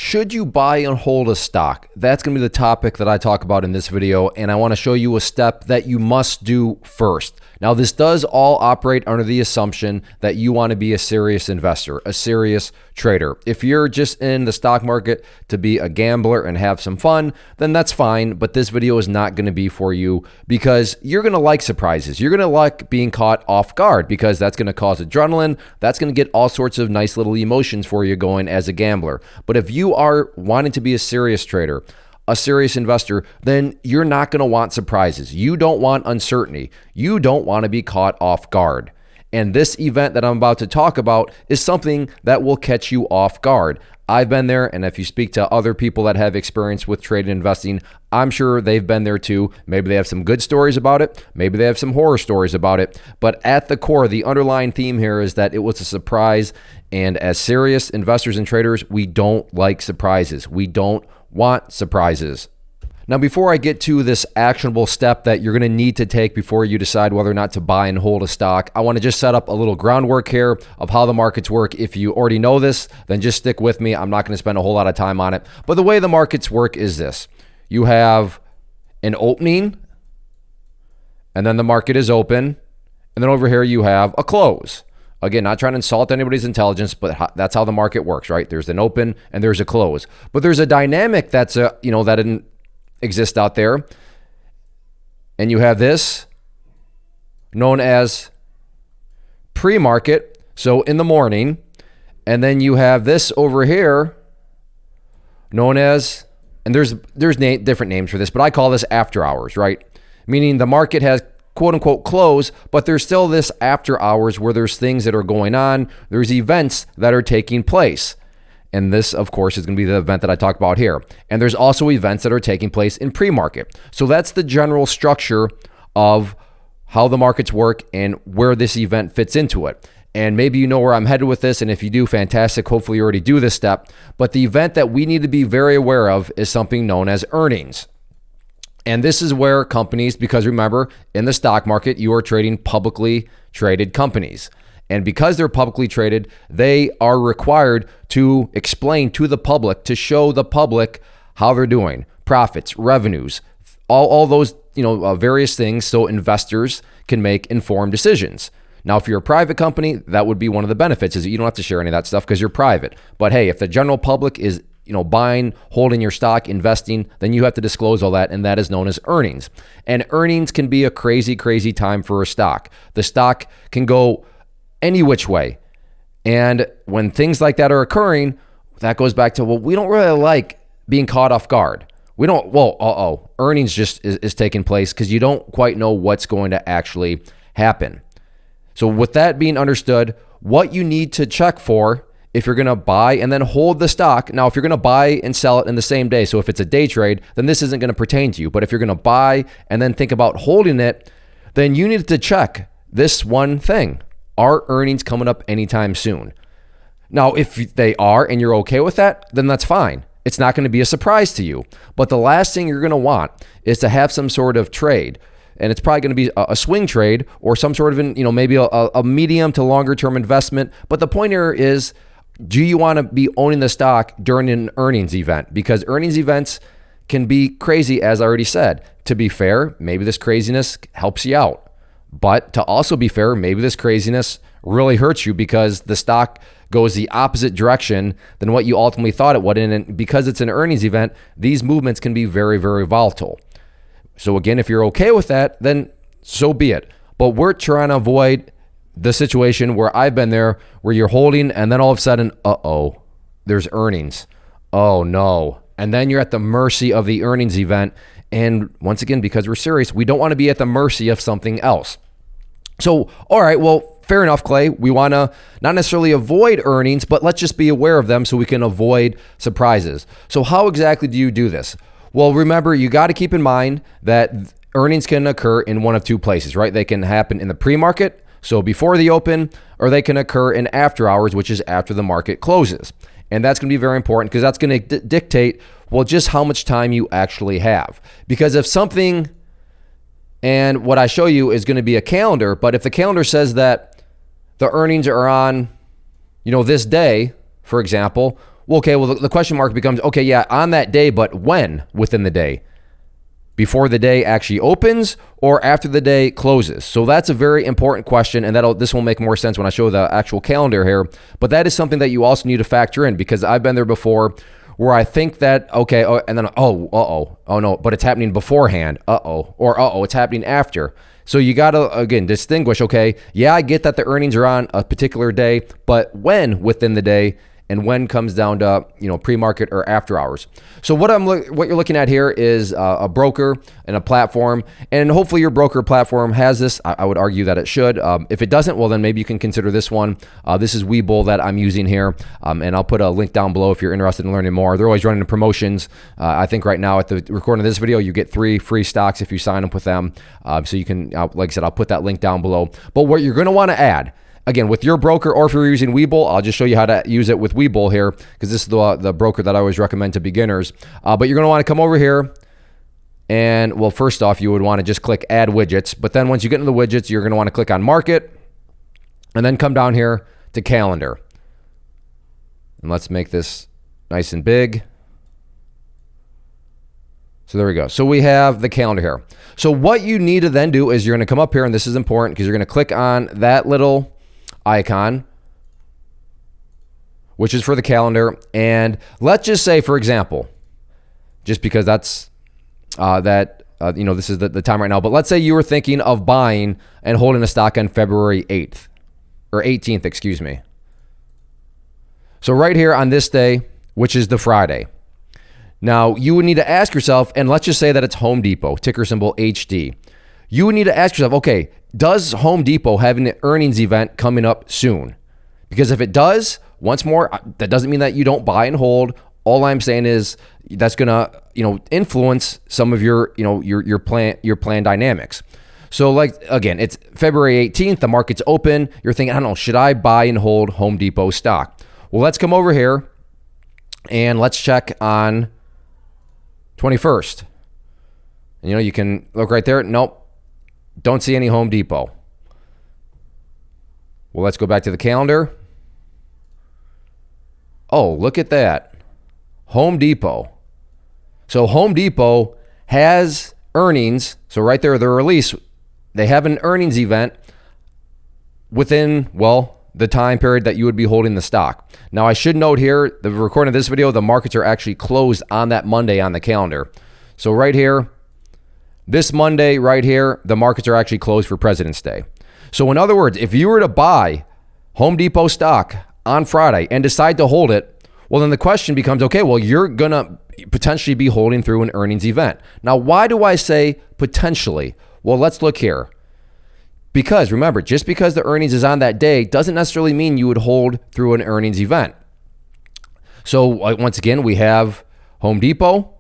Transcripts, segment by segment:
Should you buy and hold a stock? That's going to be the topic that I talk about in this video, and I want to show you a step that you must do first. Now, this does all operate under the assumption that you want to be a serious investor, a serious trader. If you're just in the stock market to be a gambler and have some fun, then that's fine, but this video is not going to be for you because you're going to like surprises. You're going to like being caught off guard because that's going to cause adrenaline. That's going to get all sorts of nice little emotions for you going as a gambler. But if you are wanting to be a serious trader, a serious investor, then you're not going to want surprises. You don't want uncertainty. You don't want to be caught off guard. And this event that I'm about to talk about is something that will catch you off guard. I've been there, and if you speak to other people that have experience with trading and investing, I'm sure they've been there too. Maybe they have some good stories about it. Maybe they have some horror stories about it. But at the core, the underlying theme here is that it was a surprise. And as serious investors and traders, we don't like surprises. We don't want surprises. Now, before I get to this actionable step that you're going to need to take before you decide whether or not to buy and hold a stock, I want to just set up a little groundwork here of how the markets work. If you already know this, then just stick with me. I'm not going to spend a whole lot of time on it. But the way the markets work is this. You have an opening, and then the market is open, and then over here you have a close. Again, not trying to insult anybody's intelligence, but that's how the market works, right? There's an open and there's a close. But there's a dynamic that's that didn't exist out there. And you have this known as pre-market, so in the morning. And then you have this over here known as, and there's different names for this, but I call this after hours, right? Meaning the market has quote unquote close, but there's still this after hours where there's things that are going on. There's events that are taking place. And this, of course, is going to be the event that I talk about here. And there's also events that are taking place in pre-market. So that's the general structure of how the markets work and where this event fits into it. And maybe you know where I'm headed with this. And if you do, fantastic. Hopefully you already do this step. But the event that we need to be very aware of is something known as earnings. And this is where companies, because remember, in the stock market, you are trading publicly traded companies. And because they're publicly traded, they are required to explain to the public, to show the public how they're doing, profits, revenues, all those various things, so investors can make informed decisions. Now, if you're a private company, that would be one of the benefits, is that you don't have to share any of that stuff because you're private. But hey, if the general public is buying, holding your stock, investing, then you have to disclose all that, and that is known as earnings. And earnings can be a crazy, crazy time for a stock. The stock can go any which way. And when things like that are occurring, that goes back to, we don't really like being caught off guard. We don't, earnings just is taking place because you don't quite know what's going to actually happen. So with that being understood, what you need to check for if you're going to buy and then hold the stock. Now, if you're going to buy and sell it in the same day, so if it's a day trade, then this isn't going to pertain to you. But if you're going to buy and then think about holding it, then you need to check this one thing. Are earnings coming up anytime soon? Now, if they are and you're okay with that, then that's fine. It's not going to be a surprise to you. But the last thing you're going to want is to have some sort of trade. And it's probably going to be a swing trade or some sort of, maybe a medium to longer term investment. But the point here is, do you want to be owning the stock during an earnings event? Because earnings events can be crazy, as I already said. To be fair, maybe this craziness helps you out. But to also be fair, maybe this craziness really hurts you because the stock goes the opposite direction than what you ultimately thought it would. And because it's an earnings event, these movements can be very, very volatile. So again, if you're okay with that, then so be it. But we're trying to avoid the situation where I've been there, where you're holding and then all of a sudden, there's earnings. Oh no. And then you're at the mercy of the earnings event. And once again, because we're serious, we don't want to be at the mercy of something else. So, all right, well, fair enough, Clay. We want to not necessarily avoid earnings, but let's just be aware of them so we can avoid surprises. So how exactly do you do this? Well, remember, you got to keep in mind that earnings can occur in one of two places, right? They can happen in the pre-market, so before the open, or they can occur in after hours, which is after the market closes. And that's going to be very important because that's going to dictate, just how much time you actually have. Because if something, and what I show you is going to be a calendar, but if the calendar says that the earnings are on, this day, for example, Well, okay, well, the question mark becomes, okay, yeah, on that day, but when within the day? Before the day actually opens or after the day closes? So that's a very important question, and this will make more sense when I show the actual calendar here. But that is something that you also need to factor in, because I've been there before where I think that, okay, and then, oh no, but it's happening beforehand, or it's happening after. So you got to, again, distinguish, okay, yeah, I get that the earnings are on a particular day, but when within the day, and when comes down to, pre-market or after hours. So what you're looking at here is a broker and a platform, and hopefully your broker platform has this. I would argue that it should. If it doesn't, well, then maybe you can consider this one. This is Webull that I'm using here, and I'll put a link down below if you're interested in learning more. They're always running promotions. I think right now at the recording of this video, you get 3 free stocks if you sign up with them. So you can, like I said, I'll put that link down below. But what you're going to want to add, again, with your broker, or if you're using Webull, I'll just show you how to use it with Webull here, because this is the broker that I always recommend to beginners. But you're going to want to come over here, and, well, first off, you would want to just click Add Widgets. But then once you get into the widgets, you're going to want to click on Market, and then come down here to Calendar. And let's make this nice and big. So there we go. So we have the calendar here. So what you need to then do is you're going to come up here, and this is important because you're going to click on that little icon, which is for the calendar. And let's just say, for example, just because that's this is the time right now, but let's say you were thinking of buying and holding a stock on February 8th or 18th, excuse me. So right here on this day, which is the Friday. Now you would need to ask yourself, and let's just say that it's Home Depot, ticker symbol HD. You would need to ask yourself, okay, does Home Depot have an earnings event coming up soon? Because if it does, once more, that doesn't mean that you don't buy and hold. All I'm saying is that's gonna, influence some of your plan dynamics. So, like, again, it's February 18th, the market's open. You're thinking, I don't know, should I buy and hold Home Depot stock? Well, let's come over here and let's check on 21st. And, you can look right there. Nope. Don't see any Home Depot. Well, let's go back to the calendar. Oh, look at that. Home Depot. So Home Depot has earnings. So right there, the release, they have an earnings event within, the time period that you would be holding the stock. Now, I should note here, the recording of this video, the markets are actually closed on that Monday on the calendar. So right here, this Monday right here, the markets are actually closed for President's Day. So in other words, if you were to buy Home Depot stock on Friday and decide to hold it, well, then the question becomes, okay, well, you're going to potentially be holding through an earnings event. Now, why do I say potentially? Well, let's look here. Because remember, just because the earnings is on that day doesn't necessarily mean you would hold through an earnings event. So once again, we have Home Depot.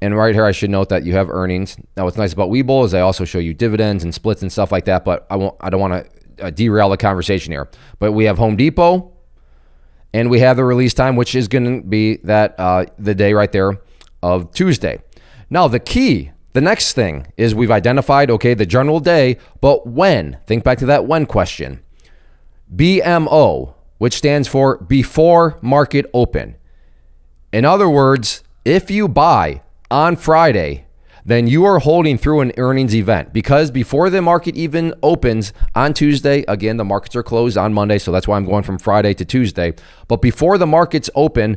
And right here, I should note that you have earnings. Now, what's nice about Webull is they also show you dividends and splits and stuff like that, but I don't want to derail the conversation here. But we have Home Depot, and we have the release time, which is going to be that the day right there of Tuesday. Now, the next thing is we've identified, okay, the general day, but when? Think back to that when question. BMO, which stands for before market open. In other words, if you buy on Friday, then you are holding through an earnings event, because before the market even opens on Tuesday, again, the markets are closed on Monday, so that's why I'm going from Friday to Tuesday. But before the markets open,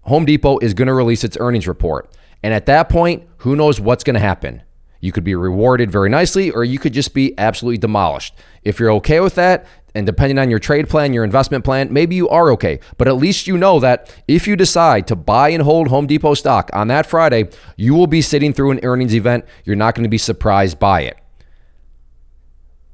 Home Depot is going to release its earnings report. And at that point, who knows what's going to happen? You could be rewarded very nicely, or you could just be absolutely demolished. If you're okay with that, and depending on your trade plan, your investment plan, maybe you are okay. But at least you know that if you decide to buy and hold Home Depot stock on that Friday, you will be sitting through an earnings event. You're not going to be surprised by it.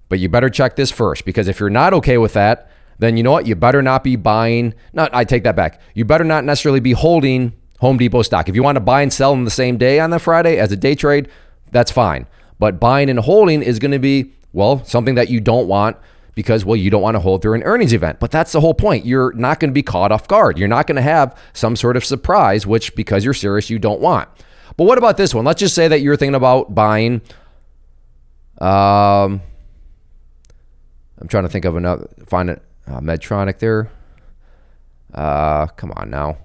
But you better check this first, because if you're not okay with that, then you know what? You better not be buying. I take that back. You better not necessarily be holding Home Depot stock. If you want to buy and sell on the same day on the Friday as a day trade, that's fine. But buying and holding is going to be, something that you don't want, because, you don't want to hold through an earnings event. But that's the whole point. You're not going to be caught off guard. You're not going to have some sort of surprise, which, because you're serious, you don't want. But what about this one? Let's just say that you're thinking about buying, I'm trying to think of another, find it, Medtronic there. Come on now.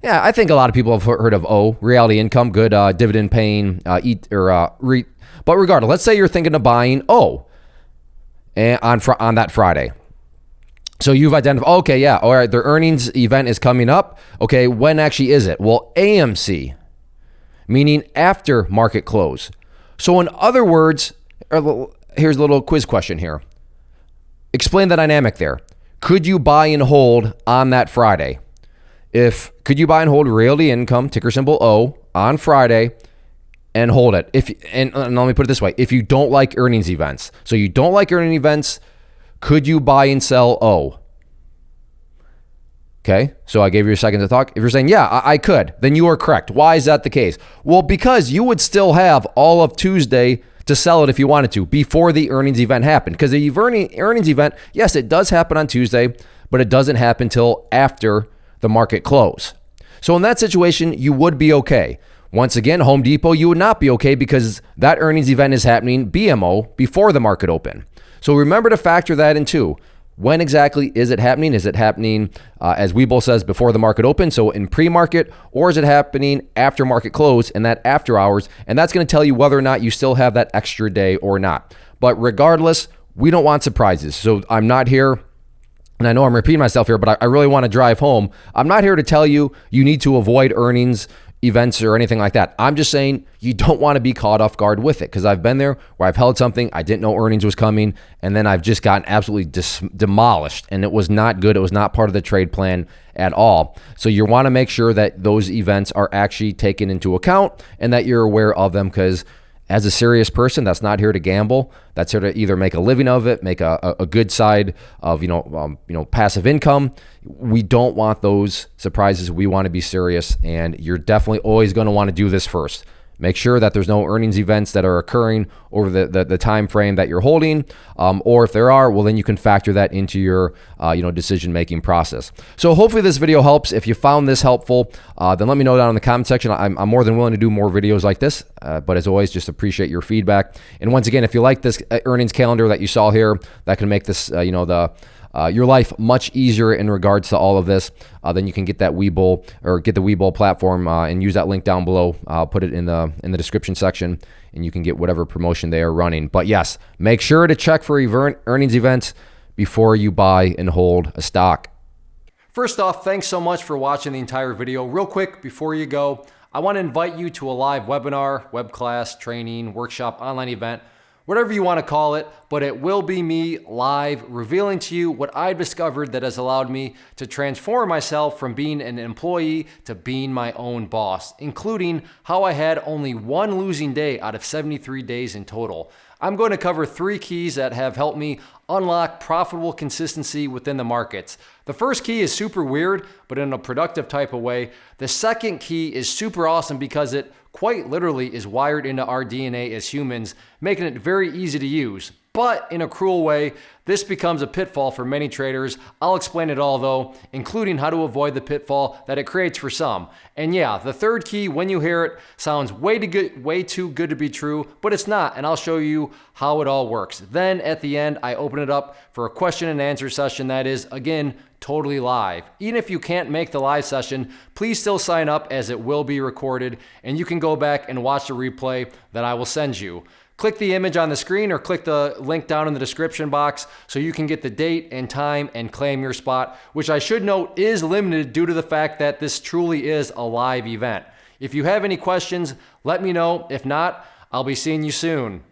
Yeah, I think a lot of people have heard of O, reality income, good dividend paying, but regardless, let's say you're thinking of buying O on that Friday. So you've identified, okay, yeah, all right, their earnings event is coming up. Okay, when actually is it? Well, AMC, meaning after market close. So in other words, here's a little quiz question here. Explain the dynamic there. Could you buy and hold on that Friday? Could you buy and hold realty income, ticker symbol O, on Friday and hold it? And let me put it this way. If you don't like earnings events, so you don't like earning events, could you buy and sell O? Okay, so I gave you a second to talk. If you're saying, yeah, I could, then you are correct. Why is that the case? Well, because you would still have all of Tuesday to sell it if you wanted to before the earnings event happened. Because the earnings event, yes, it does happen on Tuesday, but it doesn't happen till after the market close. So in that situation, you would be okay. Once again, Home Depot, you would not be okay because that earnings event is happening, BMO, before the market open. So remember to factor that in too. When exactly is it happening? Is it happening, as Webull says, before the market open, so in pre-market, or is it happening after market close and that after hours? And that's going to tell you whether or not you still have that extra day or not. But regardless, we don't want surprises. So I'm not here, and I know I'm repeating myself here, but I really want to drive home. I'm not here to tell you you need to avoid earnings events or anything like that. I'm just saying you don't want to be caught off guard with it, because I've been there where I've held something, I didn't know earnings was coming, and then I've just gotten absolutely demolished, and it was not good. It was not part of the trade plan at all. So you want to make sure that those events are actually taken into account and that you're aware of them, because as a serious person that's not here to gamble, that's here to either make a living of it, make a good side of passive income. We don't want those surprises. We want to be serious, and you're definitely always going to want to do this first. Make sure that there's no earnings events that are occurring over the time frame that you're holding, or if there are, well, then you can factor that into your decision-making process. So hopefully this video helps. If you found this helpful, then let me know down in the comment section. I'm more than willing to do more videos like this, but as always, just appreciate your feedback. And once again, if you like this earnings calendar that you saw here, that can make this your life much easier in regards to all of this, then you can get that Webull, or get the Webull platform, and use that link down below. I'll put it in the description section, and you can get whatever promotion they are running. But yes, make sure to check for earnings events before you buy and hold a stock. First off, thanks so much for watching the entire video. Real quick, before you go, I want to invite you to a live webinar, web class, training, workshop, online event, whatever you want to call it, but it will be me live revealing to you what I've discovered that has allowed me to transform myself from being an employee to being my own boss, including how I had only one losing day out of 73 days in total. I'm going to cover 3 keys that have helped me unlock profitable consistency within the markets. The first key is super weird, but in a productive type of way. The second key is super awesome because it quite literally is wired into our DNA as humans, making it very easy to use. But in a cruel way, this becomes a pitfall for many traders. I'll explain it all though, including how to avoid the pitfall that it creates for some. And yeah, the third key, when you hear it, sounds way too good to be true, but it's not, and I'll show you how it all works. Then at the end, I open it up for a question and answer session that is, again, totally live. Even if you can't make the live session, please still sign up, as it will be recorded, and you can go back and watch the replay that I will send you. Click the image on the screen or click the link down in the description box so you can get the date and time and claim your spot, which I should note is limited due to the fact that this truly is a live event. If you have any questions, let me know. If not, I'll be seeing you soon.